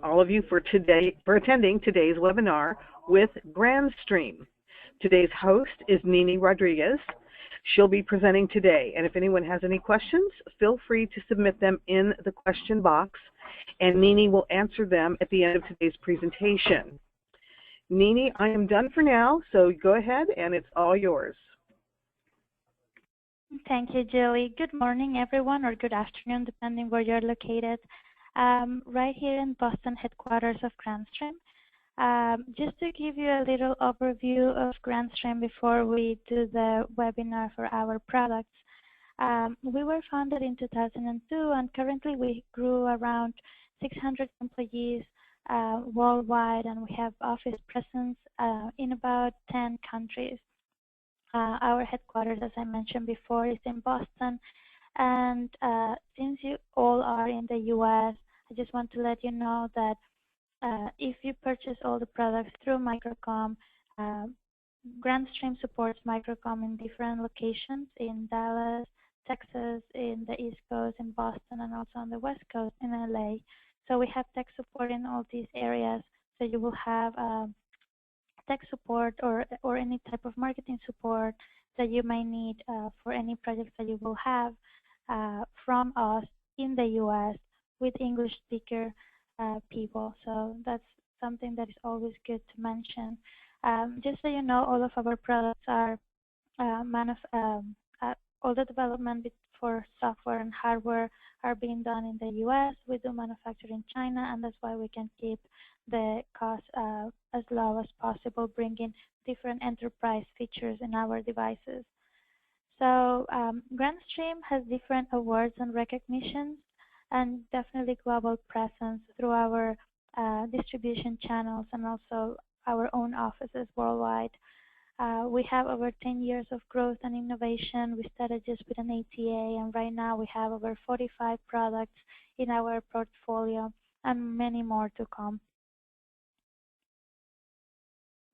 all of you for attending today's webinar with Grandstream. Today's host is Nini Rodriguez. She'll be presenting today, and if anyone has any questions, feel free to submit them in the question box, and Nini will answer them at the end of today's presentation. Nini, I am done for now, so go ahead, and it's all yours. Thank you, Julie. Good morning, everyone, or good afternoon, depending where you're located. Right here in Boston, headquarters of Grandstream. Just to give you a little overview of Grandstream before we do the webinar for our products. We were founded in 2002, and currently we grew around 600 employees worldwide, and we have office presence in about 10 countries. Our headquarters, as I mentioned before, is in Boston, and since you all are in the U.S., I just want to let you know that if you purchase all the products through Microcom, Grandstream supports Microcom in different locations in Dallas, Texas, in the East Coast, in Boston, and also on the West Coast in LA. So we have tech support in all these areas. So you will have tech support or any type of marketing support that you may need for any projects that you will have from us in the U.S. with English speaker people. So that's something that is always good to mention. Just so you know, all of our products are all the development for software and hardware are being done in the U.S. We do manufacture in China, and that's why we can keep the cost as low as possible, bringing different enterprise features in our devices. So Grandstream has different awards and recognitions, and definitely global presence through our distribution channels and also our own offices worldwide. We have over 10 years of growth and innovation. We started just with an ATA, and right now we have over 45 products in our portfolio and many more to come.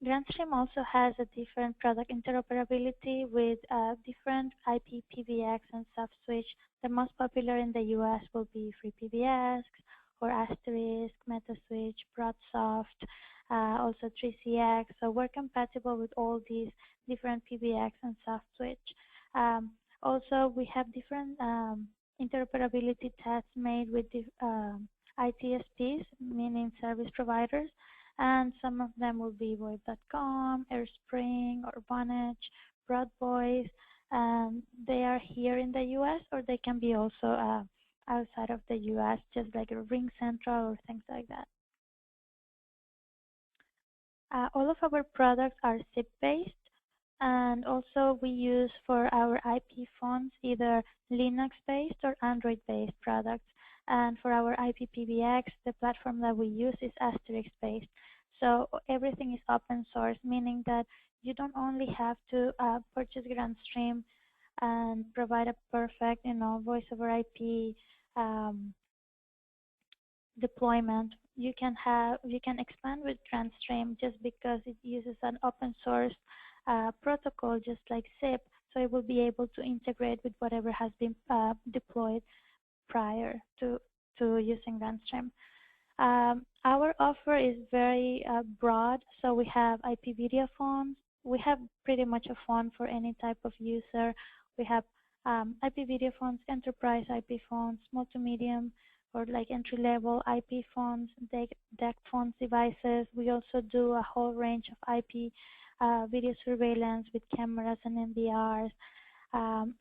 Grandstream also has a different product interoperability with different IP PBX and soft-switch. The most popular in the US will be FreePBX or Asterisk, MetaSwitch, BroadSoft, also 3CX. So we're compatible with all these different PBX and soft-switch. Also, we have different interoperability tests made with ITSPs, meaning service providers. And some of them will be Wave.com, AirSpring, or Vonage, BroadVoice. They are here in the US, or they can be also outside of the US, just like a RingCentral or things like that. All of our products are SIP-based, and also we use for our IP phones either Linux-based or Android-based products. And for our IP PBX, the platform that we use is Asterisk-based. So everything is open source, meaning that you don't only have to purchase Grandstream and provide a perfect, voice over IP deployment. You can expand with Grandstream just because it uses an open source protocol, just like SIP. So it will be able to integrate with whatever has been deployed prior to using Grandstream. Our offer is very broad, so we have IP video phones. We have pretty much a phone for any type of user. We have IP video phones, enterprise IP phones, small to medium, or like entry-level IP phones, DEC phones devices. We also do a whole range of IP video surveillance with cameras and NVRs.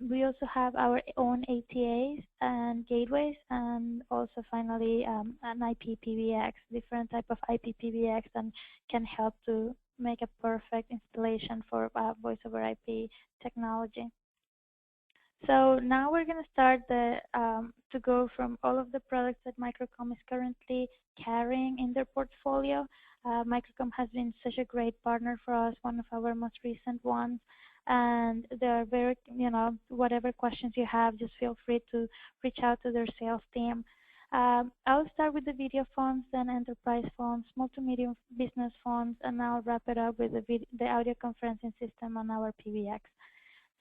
We also have our own ATAs and gateways, and also finally an IP PBX, different type of IP PBX that can help to make a perfect installation for voice over IP technology. So now we're going to start to go from all of the products that Microcom is currently carrying in their portfolio. Microcom has been such a great partner for us, one of our most recent ones. And they're very, whatever questions you have, just feel free to reach out to their sales team. I'll start with the video phones, then enterprise phones, small to medium business phones, and I'll wrap it up with the audio conferencing system on our PBX.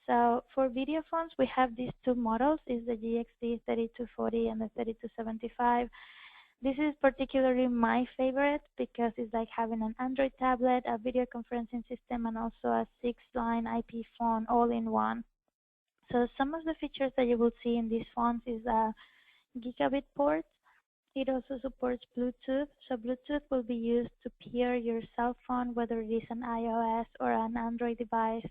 So for video phones, we have these two models, is the GXD 3240 and the 3275. This is particularly my favorite because it's like having an Android tablet, a video conferencing system, and also a 6-line IP phone all in one. So some of the features that you will see in these phones is a gigabit port. It also supports Bluetooth. So Bluetooth will be used to pair your cell phone, whether it is an iOS or an Android device,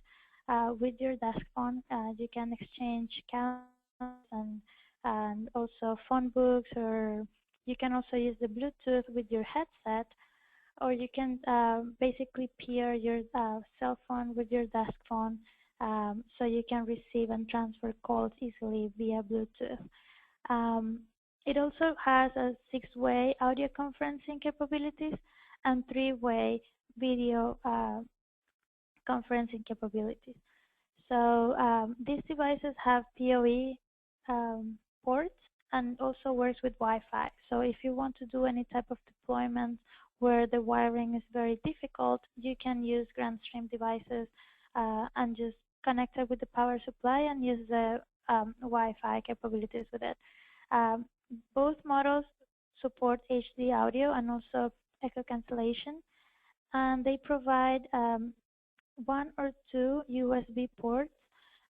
with your desk phone. You can exchange calendars and also phone books, or you can also use the Bluetooth with your headset, or you can basically pair your cell phone with your desk phone, so you can receive and transfer calls easily via Bluetooth. Um, it also has a 6-way audio conferencing capabilities and 3-way video conferencing capabilities. So these devices have PoE ports and also works with Wi-Fi. So if you want to do any type of deployment where the wiring is very difficult, you can use Grandstream devices and just connect it with the power supply and use the Wi-Fi capabilities with it. Both models support HD audio and also echo cancellation, and they provide one or two USB ports,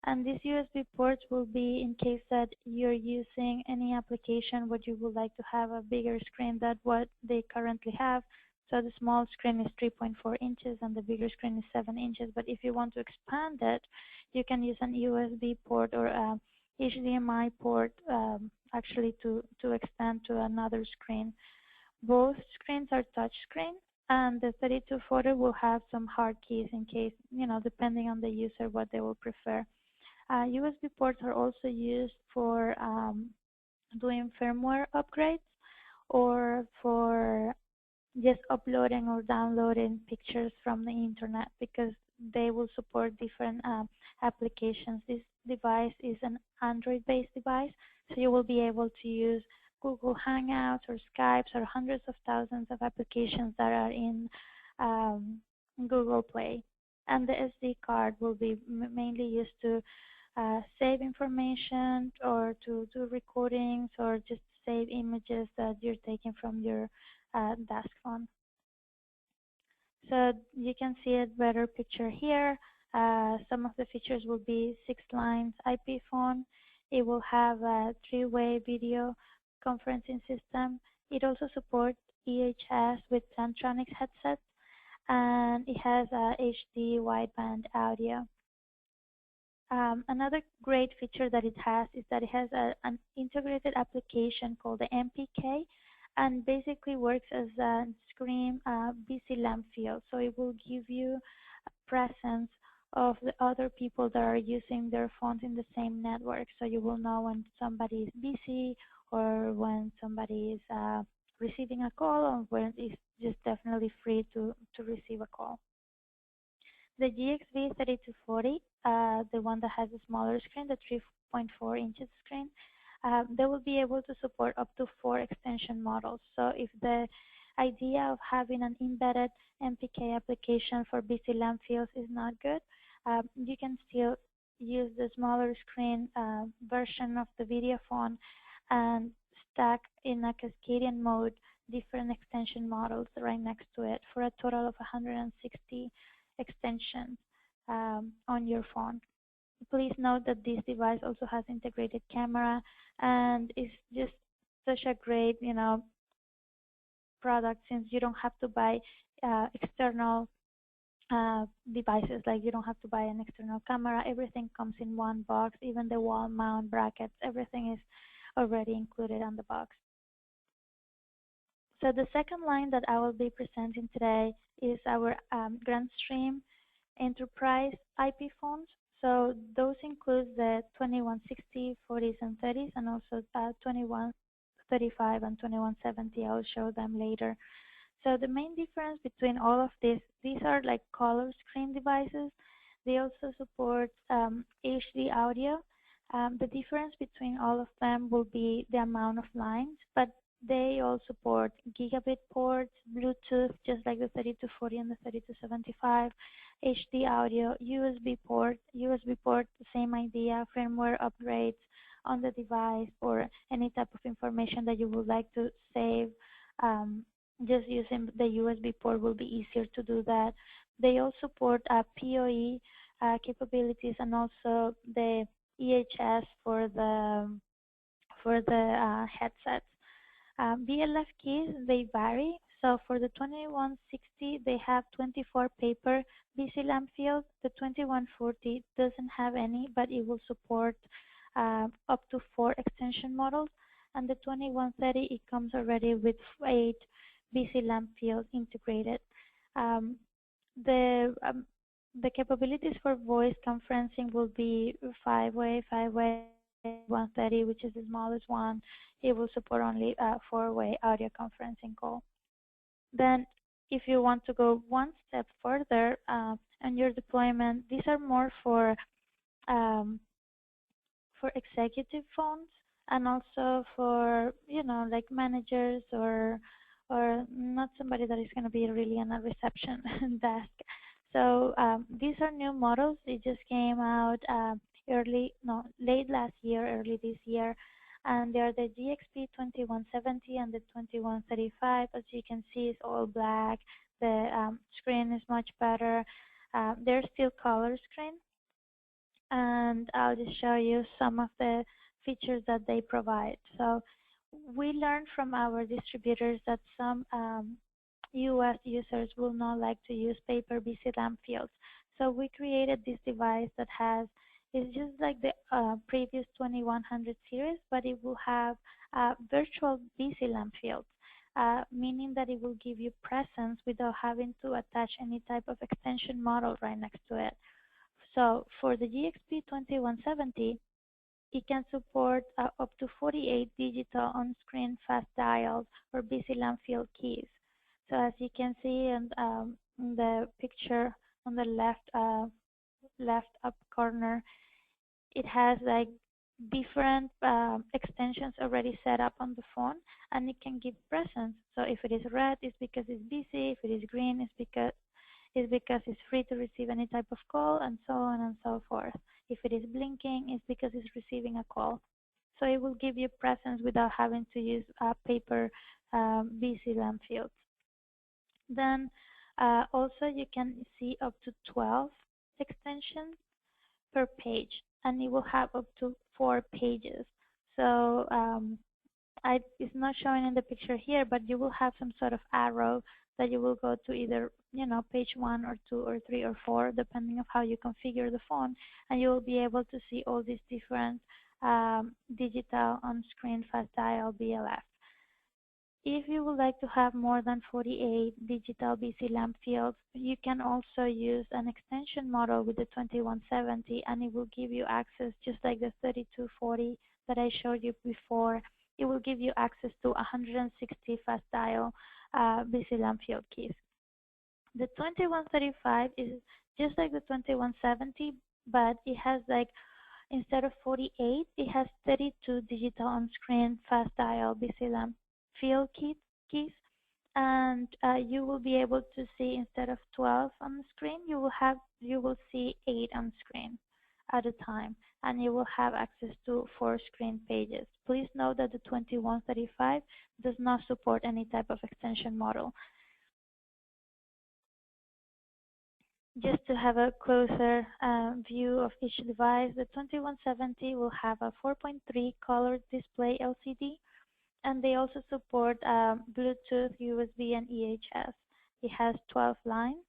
and these USB ports will be in case that you're using any application where you would like to have a bigger screen than what they currently have. So the small screen is 3.4 inches and the bigger screen is 7 inches. But if you want to expand it, you can use an USB port or a HDMI port actually to extend to another screen. Both screens are touch screen, and the 3240 will have some hard keys in case, depending on the user, what they will prefer. USB ports are also used for doing firmware upgrades or for just uploading or downloading pictures from the internet, because they will support different applications. This device is an Android-based device, so you will be able to use Google Hangouts or Skypes or hundreds of thousands of applications that are in Google Play. And the SD card will be mainly used to save information or to do recordings or just save images that you're taking from your desk phone. So you can see a better picture here. Some of the features will be 6 lines IP phone. It will have a 3-way video conferencing system. It also supports EHS with Plantronics headsets, and it has HD wideband audio. Another great feature that it has is that it has an integrated application called the MPK, and basically works as a screen busy lamp field. So it will give you a presence of the other people that are using their phones in the same network. So you will know when somebody is busy or when somebody is receiving a call, or when it's just definitely free to receive a call. The GXV3240, the one that has a smaller screen, the 3.4 inches screen, they will be able to support up to 4 extension models. So if the idea of having an embedded MPK application for busy lamp fields is not good, you can still use the smaller screen version of the video phone and stack in a Cascadian mode different extension models right next to it for a total of 160 extensions on your phone. Please note that this device also has integrated camera, and is just such a great, product, since you don't have to buy external devices. Like, you don't have to buy an external camera. Everything comes in one box, even the wall mount brackets. Everything is already included on the box. So the second line that I will be presenting today is our Grandstream enterprise IP phones. So those include the 2160, 40s, and 30s, and also 2135 and 2170. I'll show them later. So the main difference between all of these are like color screen devices. They also support HD audio. The difference between all of them will be the amount of lines, but they all support gigabit ports, Bluetooth, just like the 3240 and the 3275, HD audio, USB port, the same idea, firmware upgrades on the device, or any type of information that you would like to save um, just using the USB port will be easier to do that. They also support PoE capabilities and also the EHS for the headsets. BLF keys, they vary. So for the 2160, they have 24 paper BC lamp fields. The 2140 doesn't have any, but it will support up to 4 extension models. And the 2130, it comes already with 8 BC lamp fields integrated. Um, the um, the capabilities for voice conferencing will be five-way, 130, which is the smallest one. It will support only four-way audio conferencing call. Then, if you want to go one step further on your deployment, these are more um, for executive phones and also for like managers or not somebody that is going to be really on a reception desk. So these are new models. It just came out late last year, early this year, and they are the GXP 2170 and the 2135. As you can see, it's all black. The screen is much better. They're still color screen, and I'll just show you some of the features that they provide. So we learned from our distributors that some US users will not like to use paper BC lamp fields. So we created this device that it's just like the previous 2100 series, but it will have virtual BC lamp fields, meaning that it will give you presence without having to attach any type of extension model right next to it. So for the GXP 2170, it can support up to 48 digital on-screen fast dials or BC lamp field keys. So as you can see in the picture on the left up corner, it has like different extensions already set up on the phone, and it can give presence. So if it is red, it's because it's busy. If it is green, it's because it's free to receive any type of call, and so on and so forth. If it is blinking, it's because it's receiving a call. So it will give you presence without having to use paper BC lamp fields. Then also you can see up to 12 extensions per page, and it will have up to 4 pages. So it's not showing in the picture here, but you will have some sort of arrow that you will go to either page 1 or 2 or 3 or 4, depending on how you configure the phone, and you will be able to see all these different digital on-screen fast dial BLF. If you would like to have more than 48 digital BC lamp fields, you can also use an extension model with the 2170, and it will give you access just like the 3240 that I showed you before. It will give you access to 160 fast dial BC lamp field keys. The 2135 is just like the 2170, but it has like, instead of 48, it has 32 digital on-screen fast dial BC lamp field keys, and you will be able to see, instead of 12 on the screen, you will see 8 on screen at a time, and you will have access to 4 screen pages. Please note that the 2135 does not support any type of extension model. Just to have a closer view of each device, the 2170 will have a 4.3 color display LCD, and they also support Bluetooth, USB, and EHS. It has 12 lines,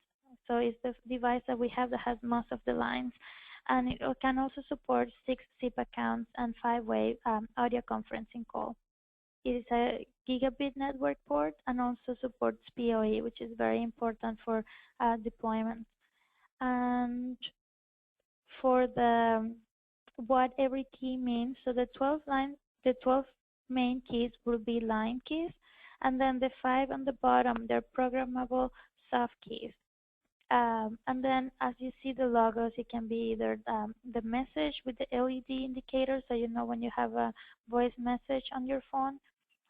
so it's the device that we have that has most of the lines. And it can also support 6 SIP accounts and 5-way audio conferencing call. It is a gigabit network port and also supports PoE, which is very important for deployment. And for what every key means, so the 12 main keys will be line keys, and then the 5 on the bottom, they're programmable soft keys. And then as you see the logos, it can be either the message with the LED indicator, so you know when you have a voice message on your phone.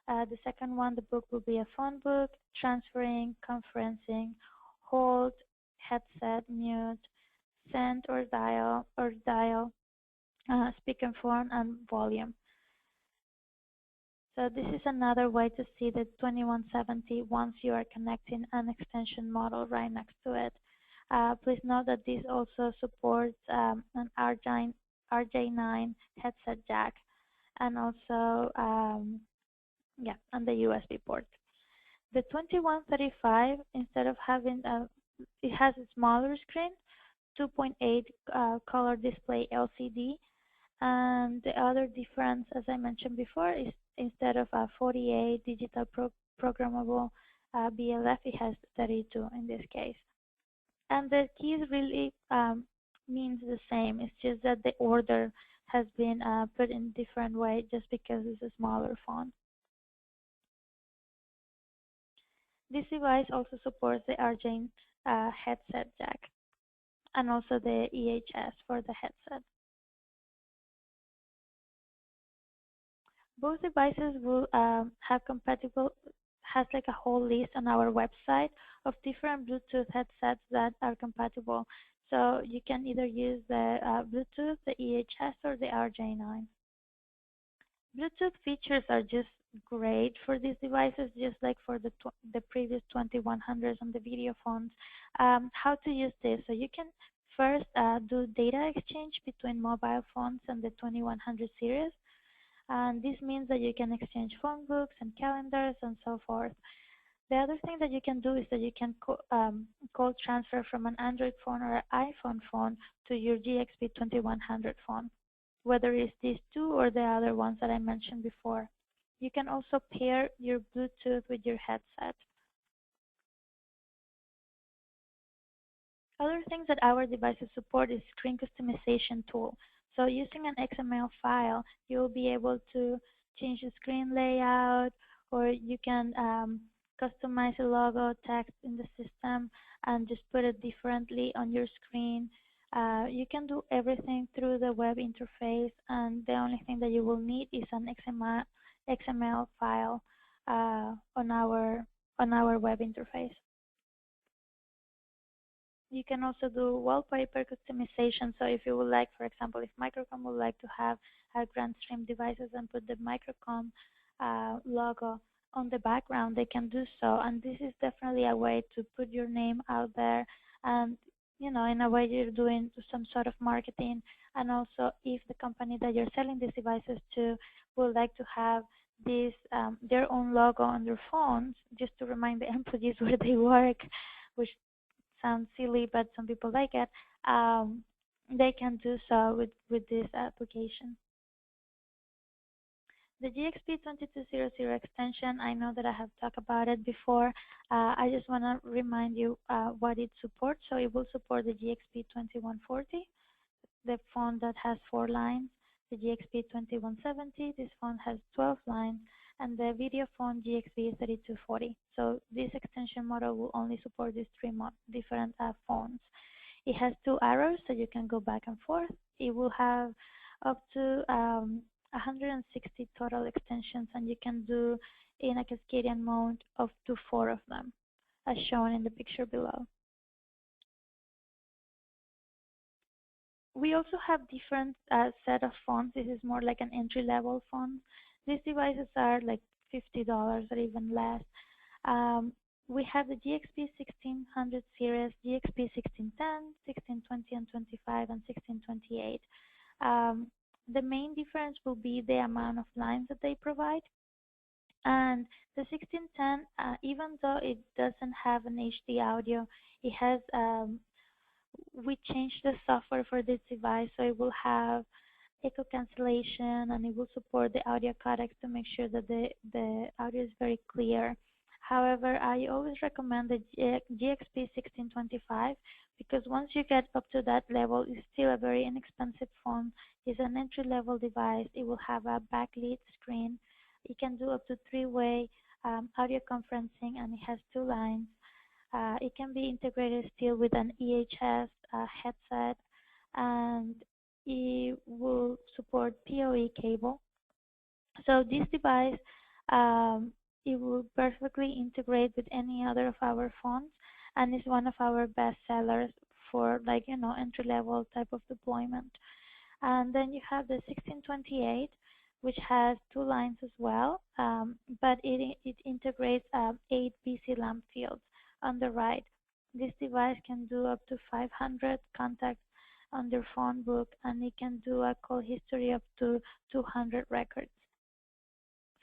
The second one, the book, will be a phone book, transferring, conferencing, hold, headset, mute, send or dial, speakerphone, and volume. So this is another way to see the 2170 once you are connecting an extension model right next to it. Please note that this also supports an RJ9 headset jack, and also and the USB port. The 2135, instead of having it has a smaller screen, 2.8 color display LCD, and the other difference, as I mentioned before, is instead of a 48 digital programmable BLF, it has 32 in this case. And the keys really means the same. It's just that the order has been put in different way just because it's a smaller font. This device also supports the RJ headset jack and also the EHS for the headset. Both devices will has like a whole list on our website of different Bluetooth headsets that are compatible. So you can either use the Bluetooth, the EHS, or the RJ9. Bluetooth features are just great for these devices, just like for the previous 2100s on the video phones. How to use this? So you can first do data exchange between mobile phones and the 2100 series. And this means that you can exchange phone books and calendars and so forth. The other thing that you can do is that you can call transfer from an Android phone or an iPhone phone to your GXP 2100 phone, whether it's these two or the other ones that I mentioned before. You can also pair your Bluetooth with your headset. Other things that our devices support is screen customization tool. So using an XML file, you'll be able to change the screen layout, or you can customize a logo text in the system and just put it differently on your screen. You can do everything through the web interface, and the only thing that you will need is an XML file on our web interface. You can also do wallpaper customization. So if you would like, for example, if Microcom would like to have Grandstream devices and put the Microcom logo on the background, they can do so. And this is definitely a way to put your name out there, and in a way you're doing some sort of marketing. And also, if the company that you're selling these devices to would like to have this their own logo on their phones, just to remind the employees where they work, which sounds silly, but some people like it, they can do so with this application. The GXP 2200 extension, I know that I have talked about it before. I just want to remind you what it supports. So it will support the GXP 2140, the phone that has 4 lines, the GXP 2170, this phone has 12 lines, and the video phone GXP 3240. So this extension model will only support these 3 different phones. It has 2 arrows, so you can go back and forth. It will have up to 160 total extensions, and you can do in a Cascadian mode up to 4 of them, as shown in the picture below. We also have different set of phones. This is more like an entry-level phone. These devices are like $50 or even less. We have the GXP 1600 series, GXP 1610, 1620 and 25, and 1628. The main difference will be the amount of lines that they provide. And the 1610, even though it doesn't have an HD audio, it has we changed the software for this device, so it will have echo cancellation, and it will support the audio codecs to make sure that the audio is very clear. However, I always recommend the GXP 1625, because once you get up to that level, it's still a very inexpensive phone. It's an entry-level device. It will have a backlit screen. It can do up to 3-way audio conferencing, and it has 2 lines. It can be integrated still with an EHS headset, and it will support PoE cable. So this device, it will perfectly integrate with any other of our phones, and is one of our best sellers for entry-level type of deployment. And then you have the 1628, which has 2 lines as well, but it integrates 8 BC lamp fields on the right. This device can do up to 500 contacts on their phone book, and it can do a call history up to 200 records.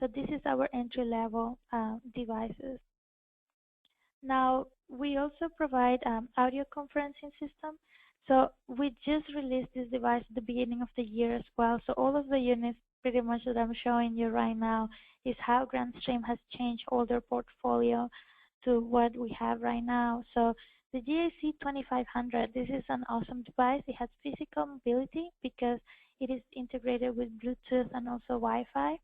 So this is our entry-level devices. Now, we also provide audio conferencing system. So we just released this device at the beginning of the year as well. So all of the units pretty much that I'm showing you right now is how Grandstream has changed all their portfolio to what we have right now. So the GAC 2500, this is an awesome device. It has physical mobility because it is integrated with Bluetooth and also Wi-Fi.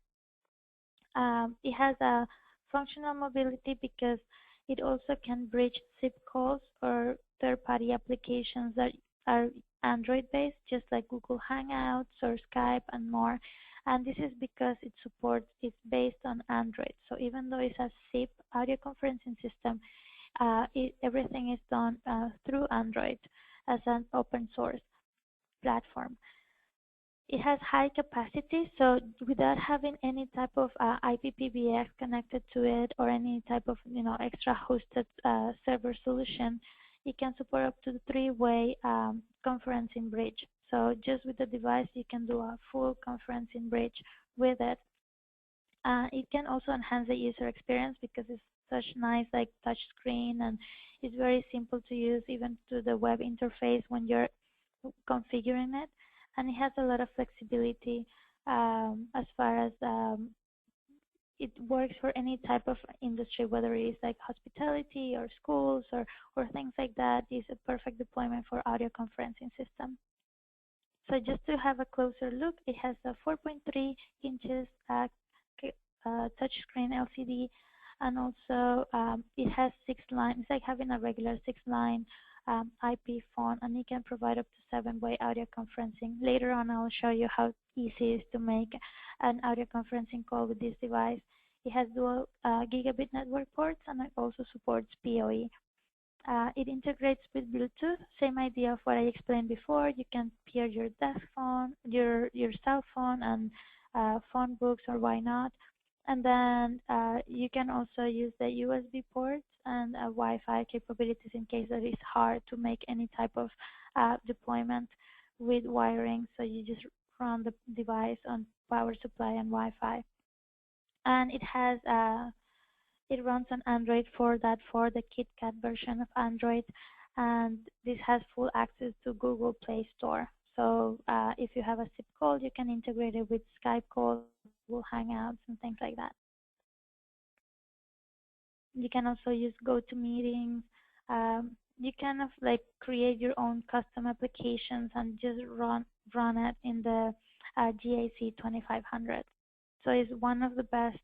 It has a functional mobility because it also can bridge SIP calls or third-party applications that are Android-based, just like Google Hangouts or Skype and more. And this is because it's based on Android. So even though it's a SIP audio conferencing system, everything is done through Android as an open source platform. It has high capacity, so without having any type of IPPBX connected to it or any type of extra hosted server solution, it can support up to the 3-way conferencing bridge. So just with the device, you can do a full conferencing bridge with it. It can also enhance the user experience because it's such nice touch screen, and it's very simple to use even to the web interface when you're configuring it. And it has a lot of flexibility as far as it works for any type of industry, whether it is like hospitality or schools or things like that. It's a perfect deployment for audio conferencing system. So just to have a closer look, it has a 4.3 inches touchscreen LCD, and also it has 6 lines. It's like having a regular 6-line IP phone, and it can provide up to 7-way audio conferencing. Later on, I'll show you how easy it is to make an audio conferencing call with this device. It has dual gigabit network ports, and it also supports PoE. It integrates with Bluetooth, same idea of what I explained before. You can pair your desk phone, your cell phone, and phone books, or why not. And then you can also use the USB ports and Wi-Fi capabilities in case that it's hard to make any type of deployment with wiring. So you just run the device on power supply and Wi-Fi. And it runs on Android 4.4, the KitKat version of Android, and this has full access to Google Play Store. So if you have a SIP call, you can integrate it with Skype calls, Google Hangouts, and things like that. You can also use GoToMeetings. You can create your own custom applications and just run it in the GAC 2500. So it's one of the best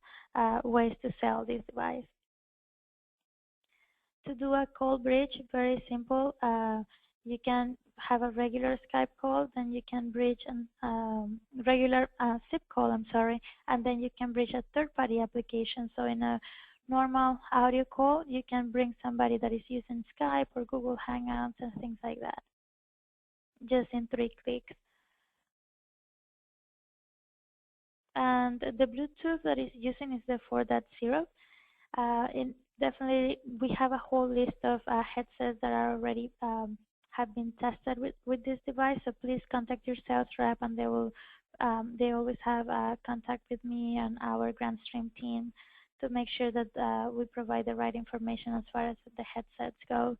ways to sell this device. To do a call bridge, very simple. You can have a regular Skype call, then you can bridge a regular SIP call, and then you can bridge a third-party application. So in a normal audio call, you can bring somebody that is using Skype or Google Hangouts and things like that, just in 3 clicks. And the Bluetooth that is using is the 4.0. Definitely, we have a whole list of headsets that are already have been tested with this device. So please contact your sales rep, and they always have contact with me and our Grandstream team to make sure that we provide the right information as far as the headsets go.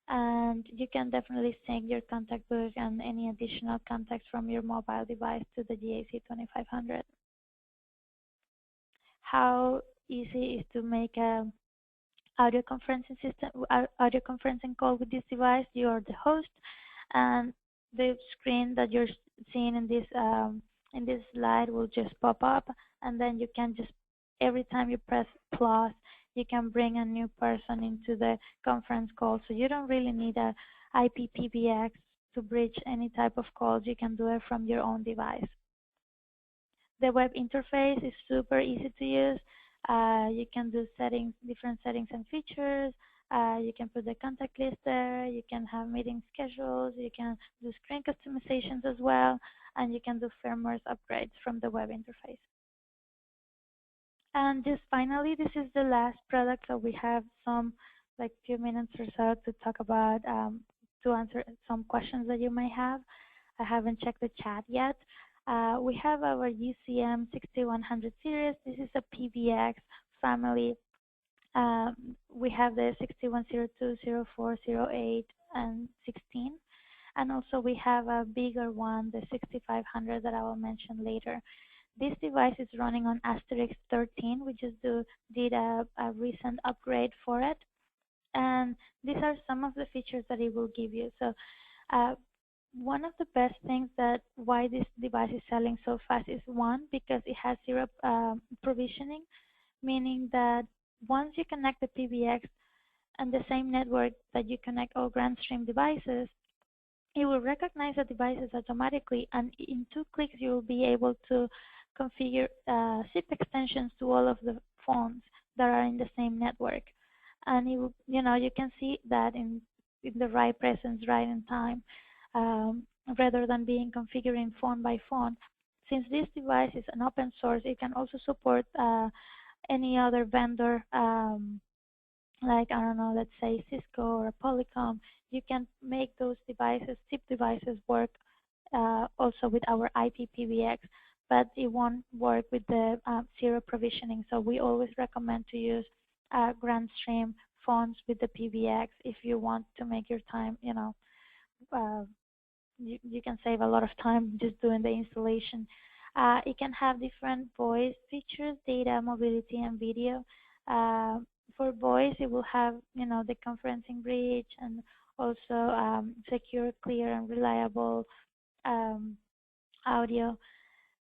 And you can definitely sync your contact book and any additional contacts from your mobile device to the GAC 2500. How easy is to make a audio conferencing call with this device? You are the host, and the screen that you're seeing in this slide will just pop up, and then you can just, every time you press plus, you can bring a new person into the conference call. So you don't really need a IPPBX to bridge any type of calls. You can do it from your own device. The web interface is super easy to use. You can do different settings and features. You can put the contact list there. You can have meeting schedules. You can do screen customizations as well. and you can do firmware upgrades from the web interface. And just finally, this is the last product, so we have some like few minutes or so to talk about, to answer some questions that you may have. I haven't checked the chat yet. We have our UCM 6100 series. This is a PBX family. We have the 6102, 04, 08, and 16. And also we have a bigger one, the 6500 that I will mention later. This device is running on Asterisk 13. We just did a recent upgrade for it. And these are some of the features that it will give you. So one of the best things that why this device is selling so fast is, one, because it has zero provisioning, meaning that once you connect the PBX and the same network that you connect all Grandstream devices, it will recognize the devices automatically, and in 2 clicks you will be able to configure SIP extensions to all of the phones that are in the same network. And it will, you can see that in the right presence, right in time, rather than being configuring phone by phone. Since this device is an open source, it can also support any other vendor, like, I don't know, let's say Cisco or Polycom. You can make those devices, SIP devices, work also with our IPPBX, but it won't work with the zero provisioning. So we always recommend to use Grandstream phones with the PBX if you want to make your time, you can save a lot of time just doing the installation. It can have different voice features, data, mobility, and video. For voice, it will have, the conferencing bridge, and also secure, clear, and reliable audio.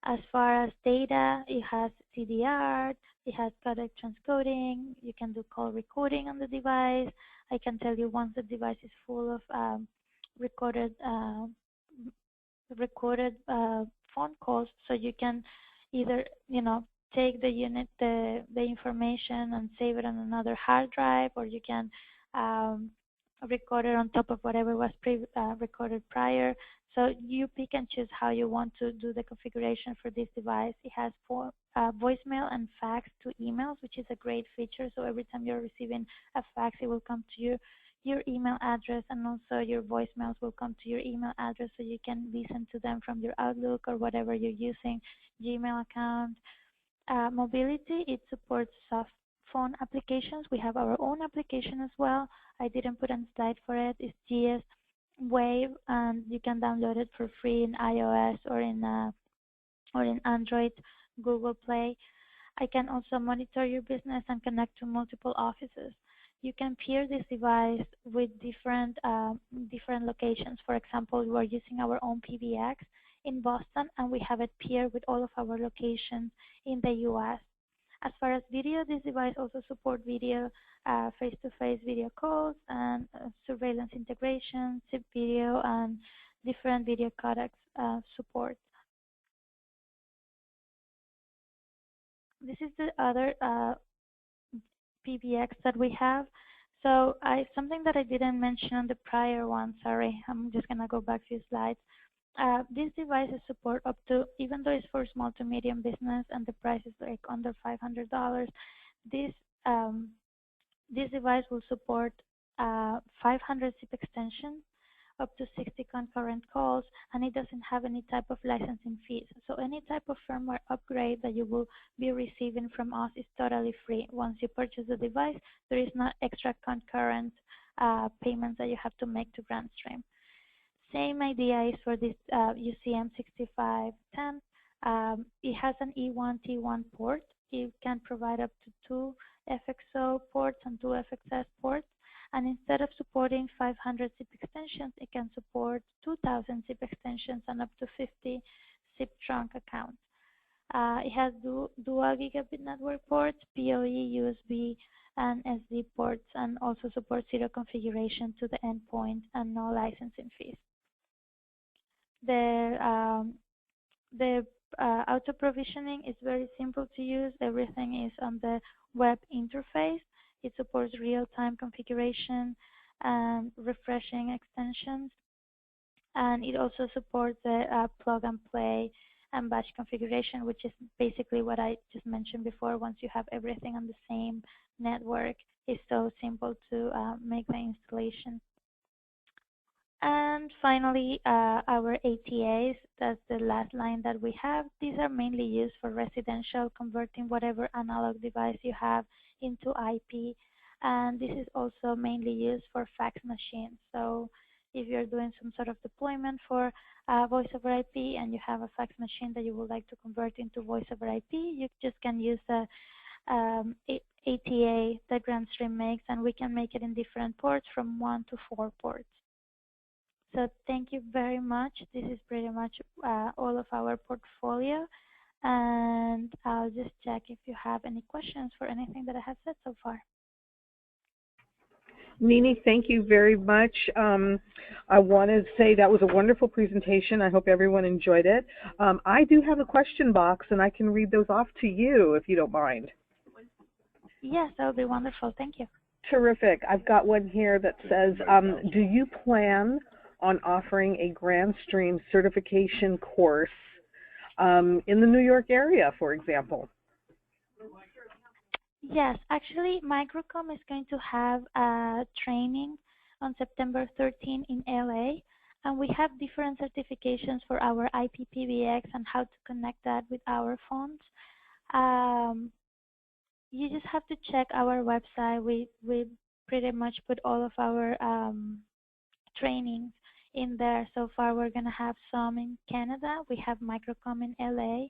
As far as data, it has CDR, it has codec transcoding, you can do call recording on the device. I can tell you once the device is full of recorded phone calls, so you can either, take the unit, the information and save it on another hard drive, or you can record it on top of whatever was recorded prior. So you pick and choose how you want to do the configuration for this device. It has voicemail and fax to emails, which is a great feature. So every time you're receiving a fax, it will come to your email address, and also your voicemails will come to your email address, so you can listen to them from your Outlook or whatever you're using, Gmail account. Mobility, it supports soft phone applications. We have our own application as well. I didn't put a slide for it. It's GS Wave, and you can download it for free in iOS or in Android, Google Play. I can also monitor your business and connect to multiple offices. You can pair this device with different locations. For example, we are using our own PBX in Boston, and we have it paired with all of our locations in the US. As far as video, this device also supports video, face-to-face video calls, and surveillance integration, SIP video, and different video codecs support. This is the other PBX that we have. So something that I didn't mention on the prior one, sorry, I'm just going to go back a few slides. These devices support up to, even though it's for small to medium business and the price is like under $500, this device will support 500 SIP extensions, up to 60 concurrent calls, and it doesn't have any type of licensing fees. So any type of firmware upgrade that you will be receiving from us is totally free. Once you purchase the device, there is no extra concurrent payments that you have to make to Grandstream. Same idea is for this UCM 6510. It has an E1 T1 port. It can provide up to 2 FXO ports and 2 FXS ports. And instead of supporting 500 SIP extensions, it can support 2,000 SIP extensions and up to 50 SIP trunk accounts. It has dual gigabit network ports, PoE, USB, and SD ports, and also supports zero configuration to the endpoint and no licensing fees. The auto provisioning is very simple to use. Everything is on the web interface. It supports real-time configuration and refreshing extensions. and it also supports the plug and play and batch configuration, which is basically what I just mentioned before. Once you have everything on the same network, it's so simple to make the installation. And finally, our ATAs, that's the last line that we have. These are mainly used for residential, converting whatever analog device you have into IP. And this is also mainly used for fax machines. So if you're doing some sort of deployment for voice over IP and you have a fax machine that you would like to convert into voice over IP, you just can use the ATA that Grandstream makes, and we can make it in different ports from 1 to 4 ports. So thank you very much. This is pretty much all of our portfolio. And I'll just check if you have any questions for anything that I have said so far. Nini, thank you very much. I want to say that was a wonderful presentation. I hope everyone enjoyed it. I do have a question box, and I can read those off to you if you don't mind. Yes, that would be wonderful. Thank you. Terrific. I've got one here that says, do you plan on offering a Grandstream certification course in the New York area, for example? Yes, actually, Microcom is going to have a training on September 13 in LA, and we have different certifications for our IPPBX and how to connect that with our phones. You just have to check our website. We pretty much put all of our trainings in there. So far, we're going to have some in Canada. We have Microcom in LA,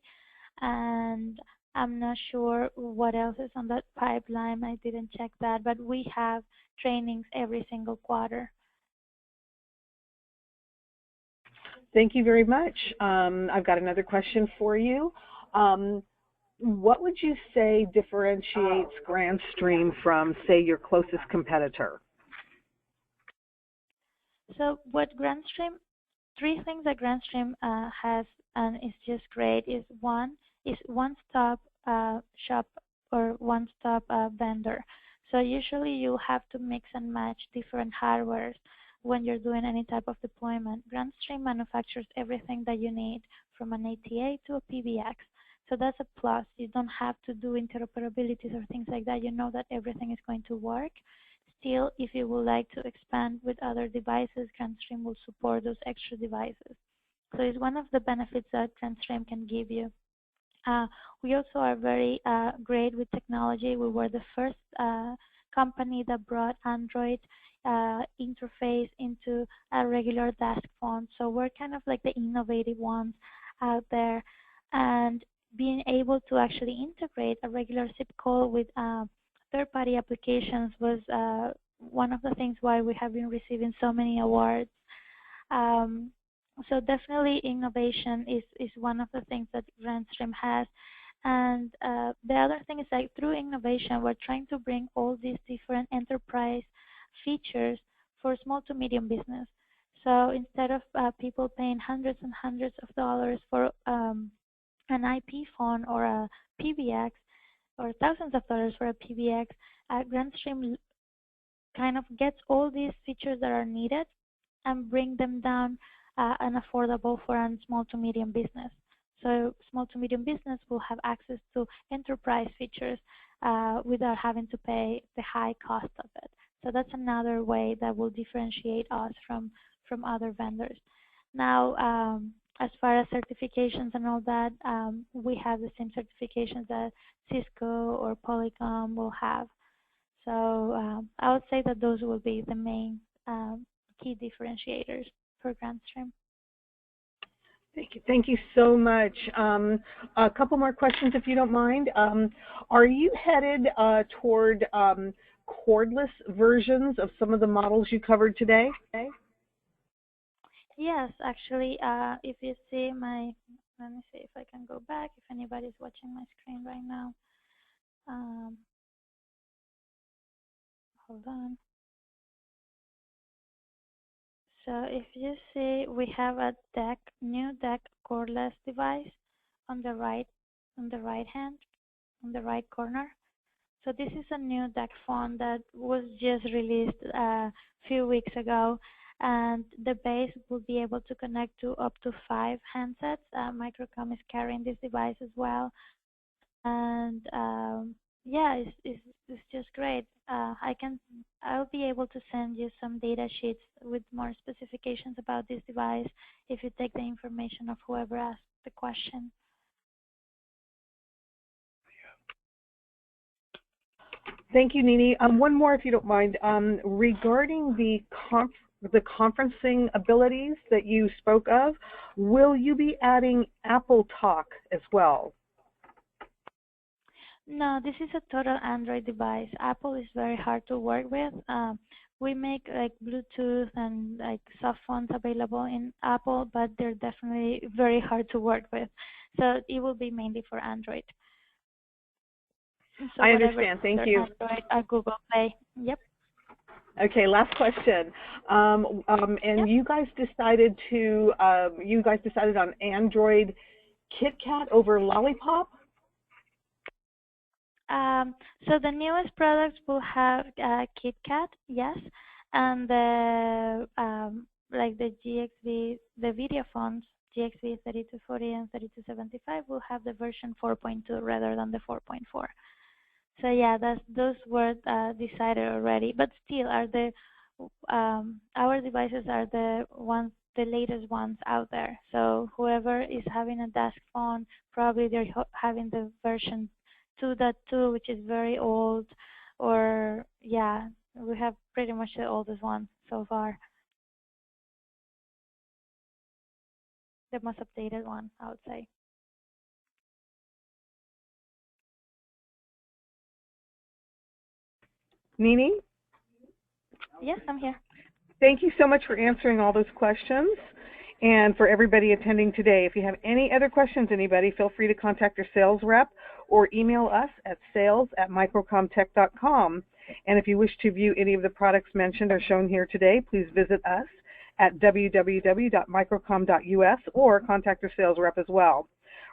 and I'm not sure what else is on that pipeline. I didn't check that, but we have trainings every single quarter. Thank you very much. I've got another question for you. What would you say differentiates Grandstream from, say, your closest competitor? So what Grandstream, three things that Grandstream has and is just great is one is one-stop shop or one-stop vendor. So usually you have to mix and match different hardwares when you're doing any type of deployment. Grandstream manufactures everything that you need from an ATA to a PBX. So that's a plus. You don't have to do interoperabilities or things like that. You know that everything is going to work. Still, if you would like to expand with other devices, Grandstream will support those extra devices. So it's one of the benefits that Grandstream can give you. We also are very great with technology. We were the first company that brought Android interface into a regular desk phone. So we're kind of like the innovative ones out there. And being able to actually integrate a regular SIP call with third-party applications was one of the things why we have been receiving so many awards. So definitely innovation is one of the things that Grandstream has. And the other thing is like through innovation, we're trying to bring all these different enterprise features for small to medium business. So instead of people paying hundreds and hundreds of dollars for an IP phone or a PBX, or thousands of dollars for a PBX, Grandstream kind of gets all these features that are needed and bring them down and affordable for a small to medium business. So small to medium business will have access to enterprise features without having to pay the high cost of it. So that's another way that will differentiate us from other vendors. Now, as far as certifications and all that, we have the same certifications that Cisco or Polycom will have. So I would say that those will be the main key differentiators for Grandstream. Thank you. Thank you so much. A couple more questions, if you don't mind. Are you headed toward cordless versions of some of the models you covered today? Yes, actually, if you see my, let me see if I can go back, if anybody's watching my screen right now. Hold on. So if you see, we have a new DEC cordless device on the right hand, on the right corner. So this is a new DEC phone that was just released a few weeks ago. and the base will be able to connect to up to 5 handsets. Microcom is carrying this device as well, and yeah, it's just great. I'll be able to send you some data sheets with more specifications about this device if you take the information of whoever asked the question. Thank you, Nini. One more, if you don't mind, regarding the conferencing abilities that you spoke of. Will you be adding Apple Talk as well? No, this is a total Android device. Apple is very hard to work with. We make like Bluetooth and like soft phones available in Apple, but they're definitely very hard to work with. So it will be mainly for Android. So I understand. Thank you. Android or Google Play. Yep. Okay, last question. And you guys decided on Android KitKat over Lollipop? So the newest products will have KitKat, yes, and the like the GXV, the video phones, GXV 3240 and 3275 will have the version 4.2 rather than the 4.4. So yeah, those were decided already, but still are the our devices are the latest ones out there. So whoever is having a desk phone, probably they're having the version 2.2, which is very old, or yeah, we have pretty much the oldest one so far. The most updated one, I would say. Nini? Yes, I'm here. Thank you so much for answering all those questions, and for everybody attending today. If you have any other questions, anybody, feel free to contact your sales rep or email us at sales@microcomtech.com. And if you wish to view any of the products mentioned or shown here today, please visit us at www.microcom.us or contact your sales rep as well.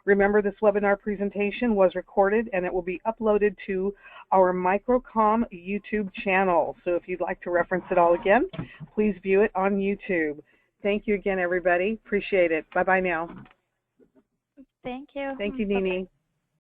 Remember, this webinar presentation was recorded and it will be uploaded to our Microcom YouTube channel. So if you'd like to reference it all again, please view it on YouTube. Thank you again, everybody. Appreciate it. Bye-bye now. Thank you. Thank you, Nini. Bye-bye.